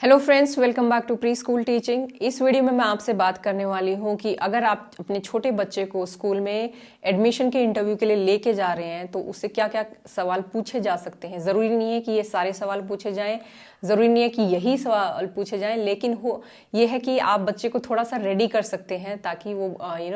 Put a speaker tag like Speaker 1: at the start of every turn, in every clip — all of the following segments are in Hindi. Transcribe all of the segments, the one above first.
Speaker 1: Hello friends, welcome back to pre school teaching. इस वीडियो में मैं आपसे बात करने वाली हूँ कि अगर आप अपने छोटे बच्चे को स्कूल में एडमिशन के इंटरव्यू के लिए लेके जा रहे हैं तो उससे क्या क्या सवाल पूछे जा सकते हैं। ज़रूरी नहीं है कि ये सारे सवाल पूछे जाएं, ज़रूरी नहीं है कि यही सवाल पूछे जाएं, लेकिन हो ये है कि आप बच्चे को थोड़ा सा रेडी कर सकते हैं ताकि वो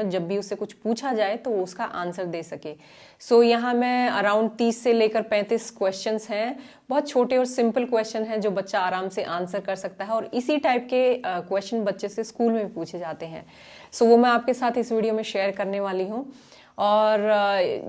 Speaker 1: जब भी उससे कुछ पूछा जाए तो वो उसका आंसर दे सके। सो यहाँ मैं अराउंड 30 से लेकर 35 क्वेश्चंस हैं। बहुत छोटे और सिंपल क्वेश्चन हैं जो बच्चा आराम से आंसर कर सकता है और इसी टाइप के क्वेश्चन बच्चे से स्कूल में पूछे जाते हैं। सो वो मैं आपके साथ इस वीडियो में शेयर करने वाली हूँ। और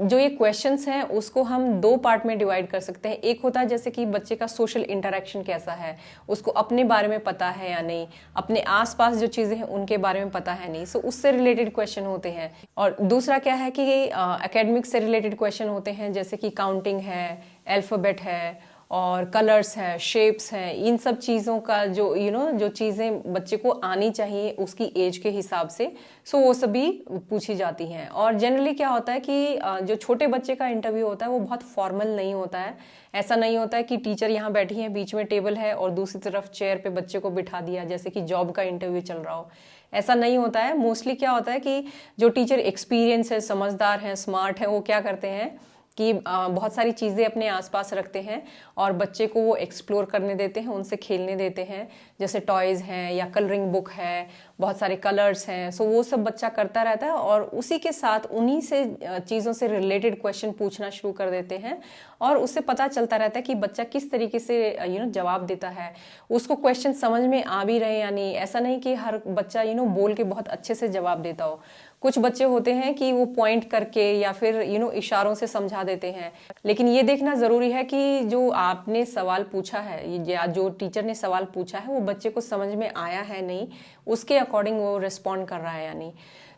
Speaker 1: जो ये क्वेश्चंस हैं उसको हम दो पार्ट में डिवाइड कर सकते हैं। एक होता है जैसे कि बच्चे का सोशल इंटरेक्शन कैसा है, उसको अपने बारे में पता है या नहीं, अपने आसपास जो चीज़ें हैं उनके बारे में पता है नहीं, सो उससे रिलेटेड क्वेश्चन होते हैं। और दूसरा क्या है कि एकेडमिक से रिलेटेड क्वेश्चन होते हैं, जैसे कि काउंटिंग है, अल्फ़ाबेट है और कलर्स है, शेप्स हैं, इन सब चीज़ों का जो जो चीज़ें बच्चे को आनी चाहिए उसकी एज के हिसाब से, सो वो सभी पूछी जाती हैं। और जनरली क्या होता है कि जो छोटे बच्चे का इंटरव्यू होता है वो बहुत फॉर्मल नहीं होता है। ऐसा नहीं होता है कि टीचर यहाँ बैठी है, बीच में टेबल है और दूसरी तरफ चेयर पे बच्चे को बिठा दिया जैसे कि जॉब का इंटरव्यू चल रहा हो। ऐसा नहीं होता है। मोस्टली क्या होता है कि जो टीचर एक्सपीरियंस है, समझदार हैं, स्मार्ट हैं, वो क्या करते हैं कि बहुत सारी चीज़ें अपने आसपास रखते हैं और बच्चे को वो एक्सप्लोर करने देते हैं, उनसे खेलने देते हैं। जैसे टॉयज़ हैं या कलरिंग बुक है, बहुत सारे कलर्स हैं, सो वो सब बच्चा करता रहता है और उसी के साथ उन्हीं से चीज़ों से रिलेटेड क्वेश्चन पूछना शुरू कर देते हैं और उससे पता चलता रहता है कि बच्चा किस तरीके से जवाब देता है, उसको क्वेश्चन समझ में आ भी रहे या नहीं। ऐसा नहीं कि हर बच्चा बोल के बहुत अच्छे से जवाब देता हो। कुछ बच्चे होते हैं कि वो पॉइंट करके या फिर इशारों से समझा देते हैं। लेकिन ये देखना ज़रूरी है कि जो आपने सवाल पूछा है या जो टीचर ने सवाल पूछा है वो बच्चे को समझ में आया है नहीं, उसके अकॉर्डिंग वो रिस्पॉन्ड कर रहा है या नहीं।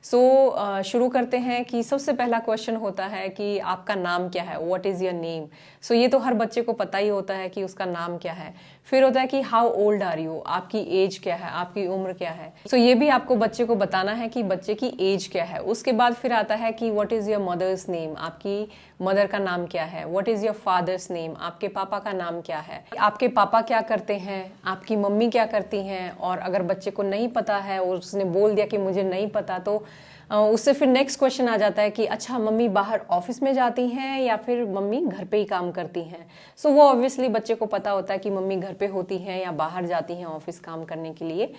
Speaker 1: सो शुरू करते हैं कि सबसे पहला क्वेश्चन होता है कि आपका नाम क्या है, व्हाट इज़ योर नेम। सो ये तो हर बच्चे को पता ही होता है कि उसका नाम क्या है। फिर होता है कि हाउ ओल्ड आर यू, आपकी एज क्या है, आपकी उम्र क्या है। सो ये भी आपको बच्चे को बताना है कि बच्चे की एज क्या है। उसके बाद फिर आता है कि what is your mother's name, आपकी मदर का नाम क्या है। What is your father's name, आपके पापा का नाम क्या है। आपके पापा क्या करते हैं, आपकी मम्मी क्या करती हैं। और अगर बच्चे को नहीं पता है और उसने बोल दिया कि मुझे नहीं पता, तो उससे फिर नेक्स्ट क्वेश्चन आ जाता है कि अच्छा मम्मी बाहर ऑफिस में जाती हैं या फिर मम्मी घर पे ही काम करती हैं। सो वो ऑब्वियसली बच्चे को पता होता है कि मम्मी घर पे होती हैं या बाहर जाती हैं ऑफिस काम करने के लिए।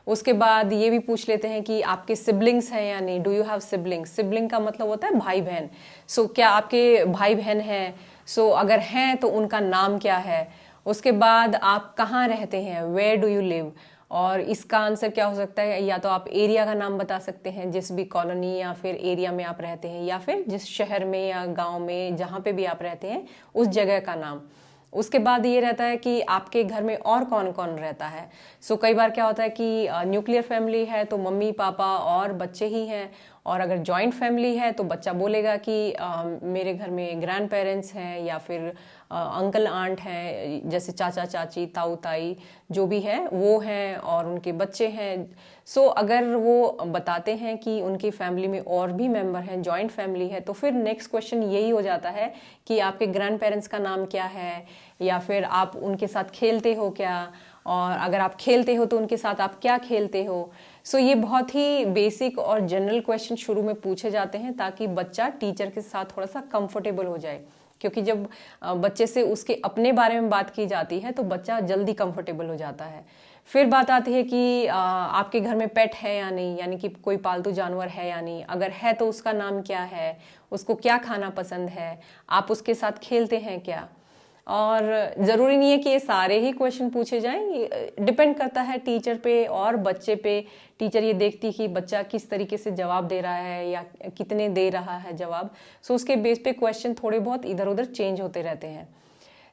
Speaker 1: उसके बाद ये भी पूछ लेते हैं कि आपके सिबलिंग्स हैं या नहीं, do you have siblings. Sibling का मतलब होता है भाई बहन। सो क्या आपके भाई बहन हैं, सो अगर हैं तो उनका नाम क्या है। उसके बाद आप कहाँ रहते हैं, वेयर डू यू लिव। और इसका आंसर क्या हो सकता है, या तो आप एरिया का नाम बता सकते हैं, जिस भी कॉलोनी या फिर एरिया में आप रहते हैं, या फिर जिस शहर में या गांव में जहाँ पे भी आप रहते हैं उस जगह का नाम। उसके बाद ये रहता है कि आपके घर में और कौन कौन रहता है। सो कई बार क्या होता है कि न्यूक्लियर फैमिली है तो मम्मी पापा और बच्चे ही हैं, और अगर जॉइंट फैमिली है तो बच्चा बोलेगा कि मेरे घर में ग्रैंड पेरेंट्स हैं या फिर अंकल आंट हैं, जैसे चाचा चाची ताऊ ताई जो भी है वो हैं और उनके बच्चे हैं। सो अगर वो बताते हैं कि उनकी फैमिली में और भी मेंबर हैं, जॉइंट फैमिली है, तो फिर नेक्स्ट क्वेश्चन यही हो जाता है कि आपके ग्रैंड पेरेंट्स का नाम क्या है, या फिर आप उनके साथ खेलते हो क्या, और अगर आप खेलते हो तो उनके साथ आप क्या खेलते हो। सो ये बहुत ही बेसिक और जनरल क्वेश्चन शुरू में पूछे जाते हैं ताकि बच्चा टीचर के साथ थोड़ा सा कंफर्टेबल हो जाए, क्योंकि जब बच्चे से उसके अपने बारे में बात की जाती है तो बच्चा जल्दी कंफर्टेबल हो जाता है। फिर बात आती है कि आपके घर में पेट है या नहीं, यानी कि कोई पालतू जानवर है या नहीं, अगर है तो उसका नाम क्या है, उसको क्या खाना पसंद है, आप उसके साथ खेलते हैं क्या। और ज़रूरी नहीं है कि ये सारे ही क्वेश्चन पूछे जाएं, डिपेंड करता है टीचर पे और बच्चे पे। टीचर ये देखती कि बच्चा किस तरीके से जवाब दे रहा है या कितने दे रहा है जवाब, सो उसके बेस पे क्वेश्चन थोड़े बहुत इधर उधर चेंज होते रहते हैं।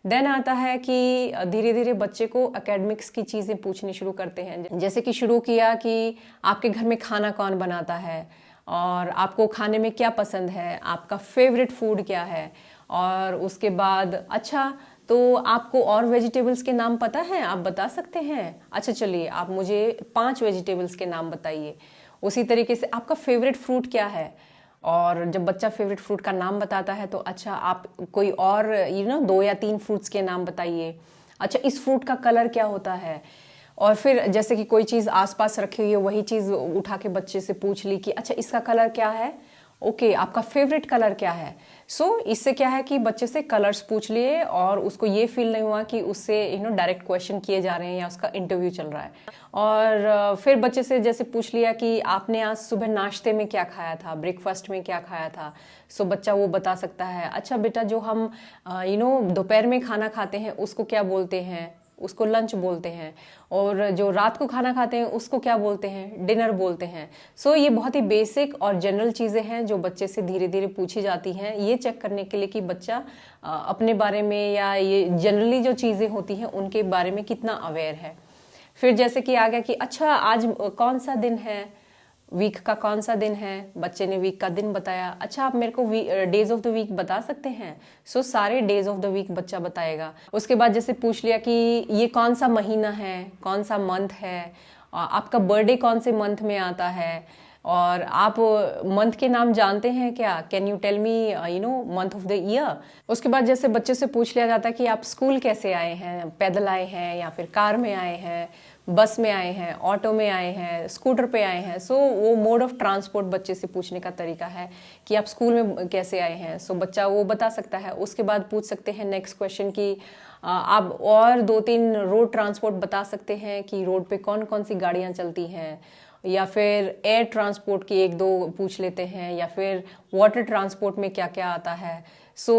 Speaker 1: देन आता है कि धीरे धीरे बच्चे को एकेडमिक्स की चीज़ें पूछनी शुरू करते हैं। जैसे कि शुरू किया कि आपके घर में खाना कौन बनाता है, और आपको खाने में क्या पसंद है, आपका फेवरेट फूड क्या है। और उसके बाद अच्छा तो आपको और वेजिटेबल्स के नाम पता है, आप बता सकते हैं। अच्छा चलिए आप मुझे 5 वेजिटेबल्स के नाम बताइए। उसी तरीके से आपका फेवरेट फ्रूट क्या है, और जब बच्चा फेवरेट फ्रूट का नाम बताता है तो अच्छा आप कोई और 2 या 3 फ्रूट्स के नाम बताइए। अच्छा इस फ्रूट का कलर क्या होता है। और फिर जैसे कि कोई चीज़ आसपास रखी हुई है, वही चीज़ उठा के बच्चे से पूछ ली कि अच्छा इसका कलर क्या है, ओके आपका फेवरेट कलर क्या है। सो इससे क्या है कि बच्चे से कलर्स पूछ लिए और उसको ये फील नहीं हुआ कि उससे डायरेक्ट क्वेश्चन किए जा रहे हैं या उसका इंटरव्यू चल रहा है। और फिर बच्चे से जैसे पूछ लिया कि आपने आज सुबह नाश्ते में क्या खाया था, ब्रेकफास्ट में क्या खाया था। सो बच्चा वो बता सकता है, अच्छा बेटा जो हम दोपहर में खाना खाते हैं उसको क्या बोलते हैं, उसको लंच बोलते हैं, और जो रात को खाना खाते हैं उसको क्या बोलते हैं, डिनर बोलते हैं। सो ये बहुत ही बेसिक और जनरल चीज़ें हैं जो बच्चे से धीरे धीरे पूछी जाती हैं, ये चेक करने के लिए कि बच्चा अपने बारे में या ये जनरली जो चीज़ें होती हैं उनके बारे में कितना अवेयर है। फिर जैसे कि आ गया कि अच्छा आज कौन सा दिन है, वीक का कौन सा दिन है, बच्चे ने वीक का दिन बताया। अच्छा आप मेरे को डेज ऑफ द वीक बता सकते हैं। सो सारे डेज ऑफ द वीक बच्चा बताएगा। उसके बाद जैसे पूछ लिया कि ये कौन सा महीना है, कौन सा मंथ है, आपका बर्थडे कौन से मंथ में आता है, और आप मंथ के नाम जानते हैं क्या, can you tell me month of the year. उसके बाद जैसे बच्चे से पूछ लिया जाता है कि आप स्कूल कैसे आए हैं, पैदल आए हैं या फिर कार में आए हैं, बस में आए हैं, ऑटो में आए हैं, स्कूटर पे आए हैं। सो वो मोड ऑफ ट्रांसपोर्ट बच्चे से पूछने का तरीका है कि आप स्कूल में कैसे आए हैं। सो बच्चा वो बता सकता है। उसके बाद पूछ सकते हैं नेक्स्ट क्वेश्चन कि आप और 2-3 रोड ट्रांसपोर्ट बता सकते हैं कि रोड पे कौन कौन सी गाड़ियाँ चलती हैं, या फिर एयर ट्रांसपोर्ट की 1-2 पूछ लेते हैं, या फिर वाटर ट्रांसपोर्ट में क्या क्या आता है। सो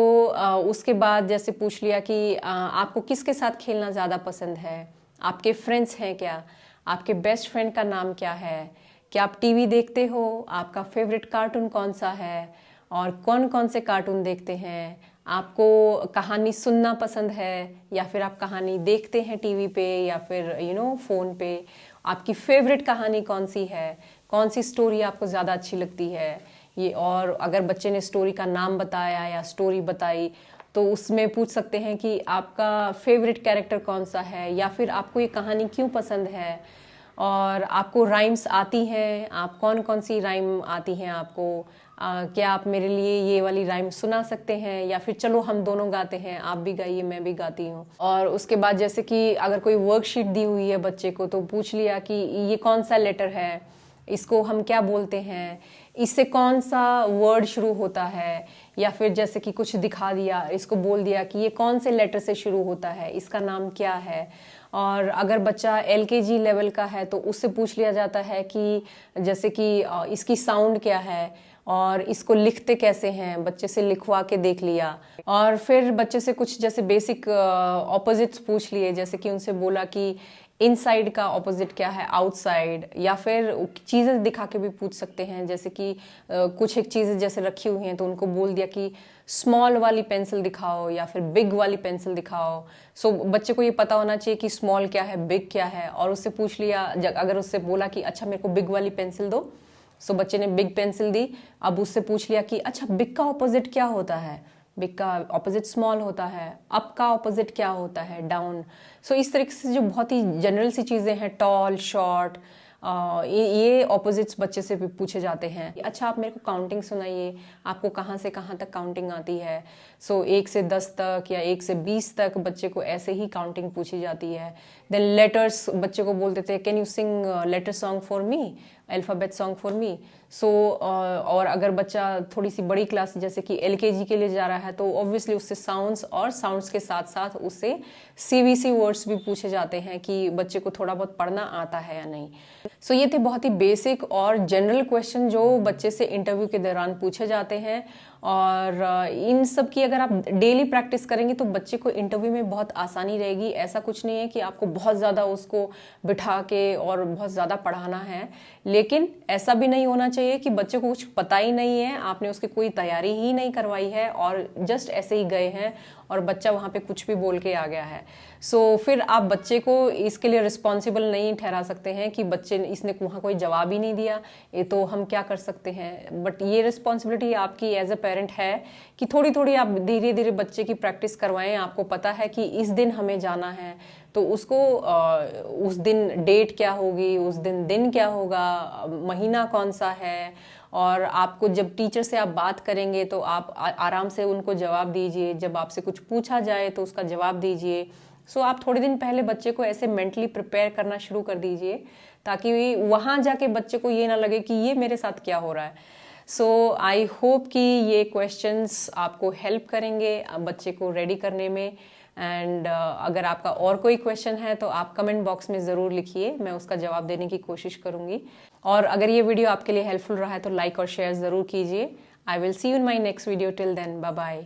Speaker 1: उसके बाद जैसे पूछ लिया कि आपको किसके साथ खेलना ज़्यादा पसंद है, आपके फ्रेंड्स हैं क्या, आपके बेस्ट फ्रेंड का नाम क्या है, क्या आप टीवी देखते हो, आपका फेवरेट कार्टून कौन सा है, और कौन कौन से कार्टून देखते हैं, आपको कहानी सुनना पसंद है या फिर आप कहानी देखते हैं टीवी पे या फिर फ़ोन पे, आपकी फेवरेट कहानी कौन सी है, कौन सी स्टोरी आपको ज़्यादा अच्छी लगती है ये। और अगर बच्चे ने स्टोरी का नाम बताया या स्टोरी बताई तो उसमें पूछ सकते हैं कि आपका फेवरेट कैरेक्टर कौन सा है, या फिर आपको ये कहानी क्यों पसंद है, और आपको राइम्स आती हैं, आप कौन कौन सी राइम आती हैं आपको, क्या आप मेरे लिए ये वाली राइम सुना सकते हैं, या फिर चलो हम दोनों गाते हैं, आप भी गाइए मैं भी गाती हूँ। और उसके बाद जैसे कि अगर कोई वर्कशीट दी हुई है बच्चे को तो पूछ लिया कि ये कौन सा लेटर है, इसको हम क्या बोलते हैं, इससे कौन सा वर्ड शुरू होता है, या फिर जैसे कि कुछ दिखा दिया, इसको बोल दिया कि ये कौन से लेटर से शुरू होता है, इसका नाम क्या है। और अगर बच्चा LKG लेवल का है तो उससे पूछ लिया जाता है कि जैसे कि इसकी साउंड क्या है और इसको लिखते कैसे हैं, बच्चे से लिखवा के देख लिया। और फिर बच्चे से कुछ जैसे बेसिक ऑपोजिट्स पूछ लिए, जैसे कि उनसे बोला कि इनसाइड का ऑपोजिट क्या है, आउटसाइड, या फिर चीज़ें दिखा के भी पूछ सकते हैं। जैसे कि कुछ एक चीज़ें जैसे रखी हुई हैं तो उनको बोल दिया कि स्मॉल वाली पेंसिल दिखाओ या फिर बिग वाली पेंसिल दिखाओ। सो बच्चे को ये पता होना चाहिए कि स्मॉल क्या है, बिग क्या है। और उससे पूछ लिया, अगर उससे बोला कि अच्छा मेरे को बिग वाली पेंसिल दो, सो बच्चे ने बिग पेंसिल दी। अब उससे पूछ लिया कि अच्छा बिग का ऑपोजिट क्या होता है, बिग का ऑपोजिट स्मॉल होता है, अप का ऑपोजिट क्या होता है, डाउन। सो इस तरीके से जो बहुत ही जनरल सी चीज़ें हैं, टॉल, शॉर्ट, ये ऑपोजिट्स बच्चे से भी पूछे जाते हैं। अच्छा आप मेरे को काउंटिंग सुनाइए, आपको कहाँ से कहाँ तक काउंटिंग आती है। सो 1 से 10 तक या 1 से 20 तक बच्चे को ऐसे ही काउंटिंग पूछी जाती है। देन लेटर्स बच्चे को बोल देते हैं, can you sing letter song for me, alphabet song for me. So और अगर बच्चा थोड़ी सी बड़ी क्लास जैसे कि LKG के लिए जा रहा है तो ऑब्वियसली उससे साउंड्स और साउंड्स के साथ साथ उससे CBC वर्ड्स भी पूछे जाते हैं कि बच्चे को थोड़ा बहुत पढ़ना आता है या नहीं। सो ये थे बहुत ही बेसिक और जनरल क्वेश्चन जो बच्चे से इंटरव्यू के दौरान पूछे जाते हैं। और इन सब की अगर आप डेली प्रैक्टिस करेंगे तो बच्चे को इंटरव्यू में बहुत आसानी रहेगी। ऐसा कुछ नहीं है कि आपको बहुत ज़्यादा उसको बिठा के और बहुत ज़्यादा पढ़ाना है, लेकिन ऐसा भी नहीं होना चाहिए कि बच्चे को कुछ पता ही नहीं है, आपने उसकी कोई तैयारी ही नहीं करवाई है और जस्ट ऐसे ही गए हैं और बच्चा वहाँ पे कुछ भी बोल के आ गया है। सो फिर आप बच्चे को इसके लिए रिस्पॉन्सिबल नहीं ठहरा सकते हैं कि बच्चे इसने वहाँ कोई जवाब ही नहीं दिया, ये तो हम क्या कर सकते हैं। बट ये रिस्पॉन्सिबिलिटी आपकी एज अ पेरेंट है कि थोड़ी थोड़ी आप धीरे धीरे बच्चे की प्रैक्टिस करवाएं। आपको पता है कि इस दिन हमें जाना है तो उसको उस दिन डेट क्या होगी, उस दिन क्या होगा, महीना कौन सा है, और आपको जब टीचर से आप बात करेंगे तो आप आराम से उनको जवाब दीजिए। जब आपसे कुछ पूछा जाए तो उसका जवाब दीजिए। सो आप थोड़े दिन पहले बच्चे को ऐसे मेंटली प्रिपेयर करना शुरू कर दीजिए, ताकि वहां जाके बच्चे को ये ना लगे कि ये मेरे साथ क्या हो रहा है। सो आई होप कि ये क्वेश्चंस आपको हेल्प करेंगे बच्चे को रेडी करने में। एंड अगर आपका और कोई क्वेश्चन है तो आप कमेंट बॉक्स में ज़रूर लिखिए, मैं उसका जवाब देने की कोशिश करूंगी। और अगर ये वीडियो आपके लिए हेल्पफुल रहा है तो लाइक और शेयर ज़रूर कीजिए। I will see you in my next video. Till then, bye bye.